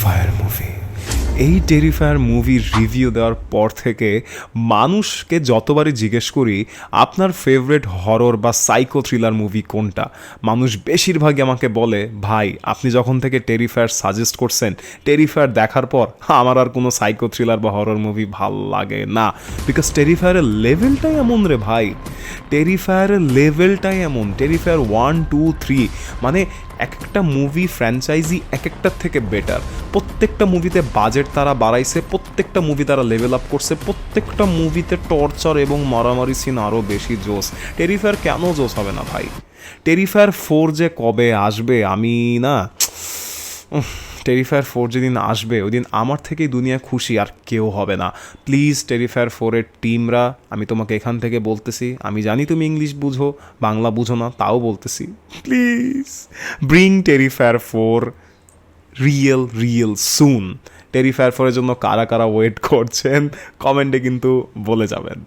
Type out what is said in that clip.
টেরিফায়ার movie. এই টেরিফায়ার মুভির review দেওয়ার পর থেকে মানুষকে যতবারই জিজ্ঞেস করি আপনার ফেভারিট হরর বা সাইকো থ্রিলার মুভি কোনটা, মানুষ বেশিরভাগই আমাকে বলে ভাই আপনি যখন থেকে টেরিফায়ার সাজেস্ট করছেন, টেরিফায়ার দেখার পর আমার আর কোনো সাইকো থ্রিলার বা হরর মুভি ভাল লাগে না। বিকজ টেরিফায়ারের লেভেলটাই এমন রে ভাই, টেরিফায়ারের লেভেলটাই এমন। টেরিফায়ার 1, 2, 3 মানে এক একটা মুভি ফ্র্যাঞ্চাইজি এক একটার থেকে বেটার। প্রত্যেকটা মুভিতে বাজেট তারা বাড়াইছে, প্রত্যেকটা মুভি তারা লেভেল আপ করছে, প্রত্যেকটা মুভিতে টর্চার এবং মারামারি সিন আরও বেশি জোস। টেরিফায়ার কেন জোস হবে না ভাই? টেরিফায়ার 4 যে কবে আসবে আমি না, টেরিফায়ার 4 যেদিন আসবে ওই দিন আমার থেকেই দুনিয়া খুশি আর কেউ হবে না। প্লিজ টেরিফায়ার 4-এর টিমরা, আমি তোমাকে এখান থেকে বলতেছি, আমি জানি তুমি ইংলিশ বুঝো, বাংলা বুঝো না, তাও বলতেছি, প্লিজ ব্রিং টেরিফায়ার 4 রিয়েল সুন। টেরিফায়ার 4-এর জন্য কারা কারা ওয়েট করছেন কমেন্টে কিন্তু বলে যাবেন।